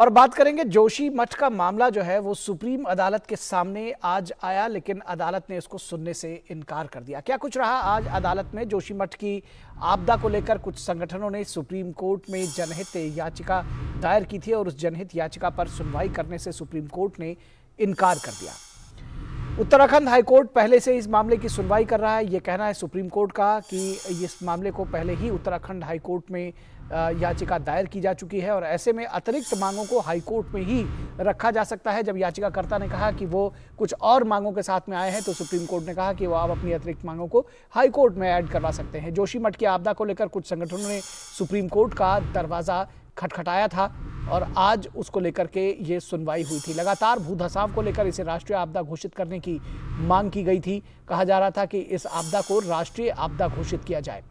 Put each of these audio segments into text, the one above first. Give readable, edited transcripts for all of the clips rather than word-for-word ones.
और बात करेंगे जोशी मठ का मामला जो है वो सुप्रीम अदालत के सामने आज आया, लेकिन अदालत ने इसको सुनने से इनकार कर दिया। क्या कुछ रहा आज अदालत में? जोशी मठ की आपदा को लेकर कुछ संगठनों ने सुप्रीम कोर्ट में जनहित याचिका दायर की थी और उस जनहित याचिका पर सुनवाई करने से सुप्रीम कोर्ट ने इनकार कर दिया। उत्तराखंड हाईकोर्ट पहले से इस मामले की सुनवाई कर रहा है। यह कहना है सुप्रीम कोर्ट का कि इस मामले को पहले ही उत्तराखंड हाईकोर्ट में याचिका दायर की जा चुकी है और ऐसे में अतिरिक्त मांगों को हाईकोर्ट में ही रखा जा सकता है। जब याचिकाकर्ता ने कहा कि वो कुछ और मांगों के साथ में आए हैं तो सुप्रीम कोर्ट ने कहा कि वो आप अपनी अतिरिक्त मांगों को हाईकोर्ट में ऐड करवा सकते हैं। जोशी मठ की आपदा को लेकर कुछ संगठनों ने सुप्रीम कोर्ट का दरवाजा खटखटाया था और आज उसको लेकर के ये सुनवाई हुई थी। लगातार भू धसाव को लेकर इसे राष्ट्रीय आपदा घोषित करने की मांग की गई थी। कहा जा रहा था कि इस आपदा को राष्ट्रीय आपदा घोषित किया जाए।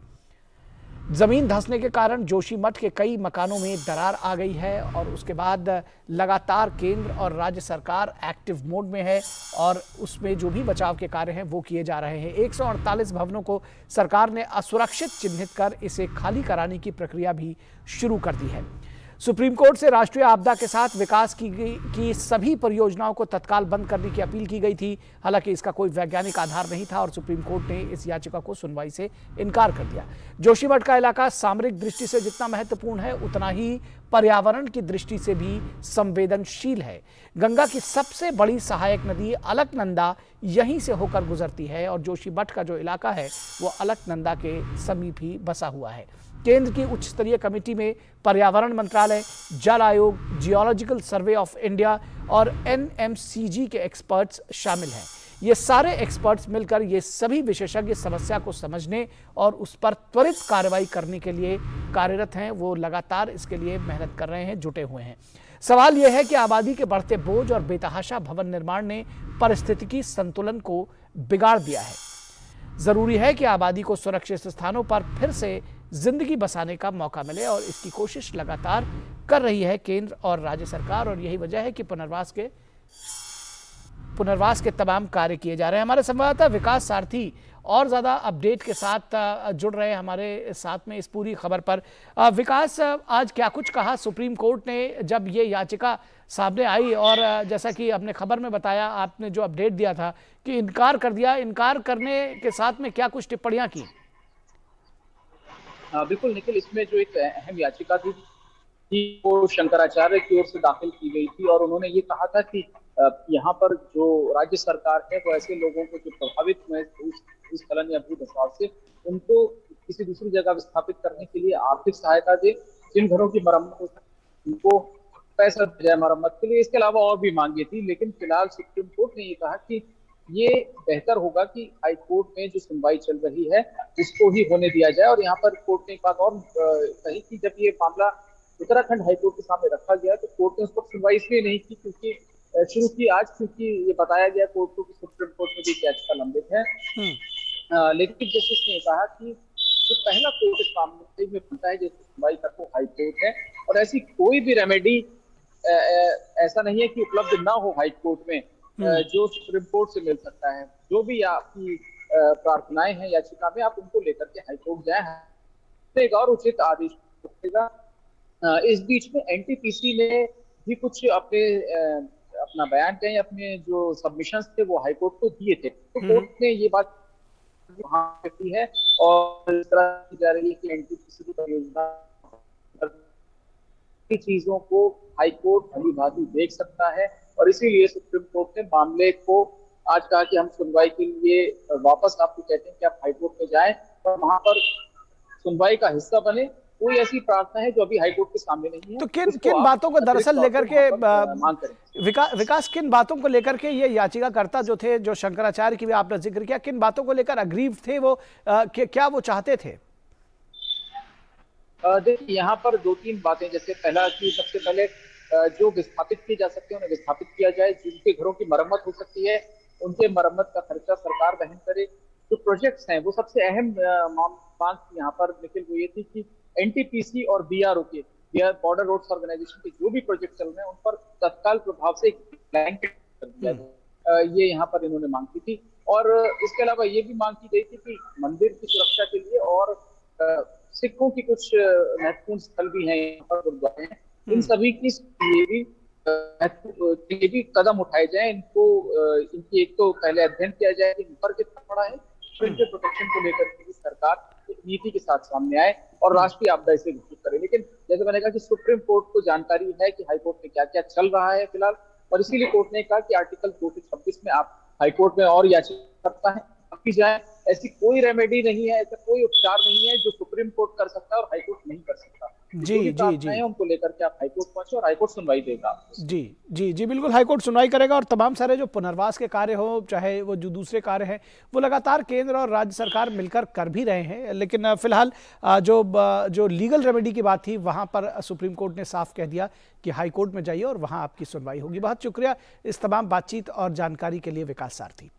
जमीन धंसने के कारण जोशी मठ के कई मकानों में दरार आ गई है और उसके बाद लगातार केंद्र और राज्य सरकार एक्टिव मोड में है और उसमें जो भी बचाव के कार्य हैं वो किए जा रहे हैं। 148 भवनों को सरकार ने असुरक्षित चिन्हित कर इसे खाली कराने की प्रक्रिया भी शुरू कर दी है। सुप्रीम कोर्ट से राष्ट्रीय आपदा के साथ विकास की सभी परियोजनाओं को तत्काल बंद करने की अपील की गई थी। हालांकि इसका कोई वैज्ञानिक आधार नहीं था और सुप्रीम कोर्ट ने इस याचिका को सुनवाई से इनकार कर दिया। जोशीमठ का इलाका सामरिक दृष्टि से जितना महत्वपूर्ण है उतना ही पर्यावरण की दृष्टि से भी संवेदनशील है। गंगा की सबसे बड़ी सहायक नदी अलकनंदा यहीं से होकर गुजरती है और जोशीमठ का जो इलाका है वो अलकनंदा के समीप ही बसा हुआ है। केंद्र की उच्च स्तरीय कमेटी में पर्यावरण मंत्रालय, जल आयोग, जियोलॉजिकल सर्वे ऑफ इंडिया और एनएमसीजी के एक्सपर्ट्स शामिल हैं। ये सारे एक्सपर्ट्स मिलकर ये सभी विशेषज्ञ समस्या को समझने और उस पर त्वरित कार्रवाई करने के लिए कार्यरत हैं। वो लगातार इसके लिए मेहनत कर रहे हैं, जुटे हुए हैं। सवाल यह है कि आबादी के बढ़ते बोझ और बेतहाशा भवन निर्माण ने पारिस्थितिकी संतुलन को बिगाड़ दिया है। जरूरी है कि आबादी को सुरक्षित स्थानों पर फिर से जिंदगी बसाने का मौका मिले और इसकी कोशिश लगातार कर रही है केंद्र और राज्य सरकार और यही वजह है कि पुनर्वास के तमाम कार्य किए जा रहे हैं। हमारे संवाददाता विकास सारथी और ज़्यादा अपडेट के साथ जुड़ रहे हैं हमारे साथ में इस पूरी खबर पर। विकास, आज क्या कुछ कहा सुप्रीम कोर्ट ने जब ये याचिका सामने आई और जैसा कि आपने खबर में बताया, आपने जो अपडेट दिया था कि इनकार कर दिया, इनकार करने के साथ में क्या कुछ टिप्पणियां की? बिल्कुल निखिल, इसमें जो एक अहम याचिका थी वो शंकराचार्य की ओर से दाखिल की गई थी और उन्होंने ये कहा था कि यहाँ पर जो राज्य सरकार है वो ऐसे लोगों को जो प्रभावित हुए इस खलन या भू धसाव से उनको किसी दूसरी जगह विस्थापित करने के लिए आर्थिक सहायता दे, जिन घरों की मरम्मत हो सके उनको पैसा दिया जाए मरम्मत के लिए। इसके अलावा और भी मांगे थी, लेकिन फिलहाल सुप्रीम कोर्ट ने ये कहा कि ये बेहतर होगा कि हाई कोर्ट में जो सुनवाई चल रही है उसको ही होने दिया जाए। और यहाँ पर कोर्ट ने एक बात और कही कि जब ये मामला उत्तराखंड हाईकोर्ट के सामने रखा गया तो कोर्ट ने उस पर सुनवाई इसलिए नहीं की क्योंकि शुरू की आज, क्योंकि ये बताया गया कोर्ट को कि सुप्रीम कोर्ट में भी याचिका लंबित है। लेकिन जस्टिस ने कहा कि जो पहला कोर्ट इस मामले में बनता है जिसकी सुनवाई तक वो हाई कोर्ट है और ऐसी कोई भी रेमेडी ऐसा नहीं है कि उपलब्ध ना हो हाई कोर्ट में जो सुप्रीम कोर्ट से मिल सकता है। जो भी आपकी प्रार्थनाएं हैं याचिका में आप उनको लेकर के हाई कोर्ट जाए और उचित आदेश होगा। इस बीच में एनटीपीसी ने भी कुछ अपना बयान कहें, अपने जो सबमिशंस थे वो हाई कोर्ट को दिए थे, तो कोर्ट ने ये बात वहां की है और इस तरह की जा रही है कि एनटीपीसी की परियोजना की चीजों को हाई कोर्ट भली भांति देख सकता है और इसीलिए सुप्रीम कोर्ट ने मामले को आज कहा कि हम सुनवाई के लिए वापस आपको कहते हैं कि आप हाई कोर्ट में जाएं और वहां पर सुनवाई का हिस्सा बने। कोई ऐसी प्रार्थना है जो अभी हाई कोर्ट के सामने नहीं है। तो किन बातों को दरअसल लेकर के मांग करें? विकास, किन बातों को लेकर के ये याचिकाकर्ता जो थे, जो शंकराचार्य की भी आपने जिक्र किया, किन बातों को लेकर अग्रीव थे वो? क्या वो चाहते थे? देखिए, यहाँ पर दो तीन बातें, जैसे पहला कि सबसे पहले जो विस्थापित किए जा सकते हैं उन्हें विस्थापित किया जाए, जिनके घरों की मरम्मत हो सकती है उनके मरम्मत का खर्चा सरकार वहन करे। जो प्रोजेक्ट्स हैं वो सबसे अहम मांग यहाँ पर निकल वो ये थी कि एनटीपीसी और बीआरओ के बॉर्डर रोड्स ऑर्गेनाइजेशन के जो भी प्रोजेक्ट चल रहे हैं उन पर तत्काल प्रभाव से ब्लैंकेट कर दिया जाए, ये यहाँ पर इन्होंने मांग की थी। और इसके अलावा ये भी मांग की गई थी कि मंदिर की सुरक्षा के लिए और सिखों की कुछ महत्वपूर्ण स्थल भी हैं यहाँ पर, गुरुद्वारे हैं, इन सभी की ये भी कदम उठाए जाए, इनको इनकी एक तो पहले अध्ययन किया जाए कि ऊपर कितना बड़ा है, फिर इनके प्रोटेक्शन को लेकर के भी सरकार एक नीति के साथ सामने आए और राष्ट्रीय आपदा इसे घोषित करे। लेकिन जैसे मैंने कहा कि सुप्रीम कोर्ट को जानकारी है कि हाईकोर्ट में क्या क्या चल रहा है फिलहाल, और इसीलिए कोर्ट ने कहा कि आर्टिकल 226 में आप हाईकोर्ट में और याचिका करता है की जाए। ऐसी कोई रेमेडी नहीं है, ऐसा कोई उपचार नहीं है जो सुप्रीम कोर्ट कर सकता है और हाईकोर्ट नहीं कर सकता। जी जी जी, उनको लेकर के आप हाईकोर्ट पहुंचे और हाईकोर्ट सुनवाई देगा। जी जी जी, बिल्कुल हाईकोर्ट सुनवाई करेगा और तमाम सारे जो पुनर्वास के कार्य हो, चाहे वो जो दूसरे कार्य हैं, वो लगातार केंद्र और राज्य सरकार मिलकर कर भी रहे हैं। लेकिन फिलहाल जो लीगल रेमेडी की बात थी, वहां पर सुप्रीम कोर्ट ने साफ कह दिया कि हाईकोर्ट में जाइए और वहां आपकी सुनवाई होगी। बहुत शुक्रिया इस तमाम बातचीत और जानकारी के लिए विकास सारथी।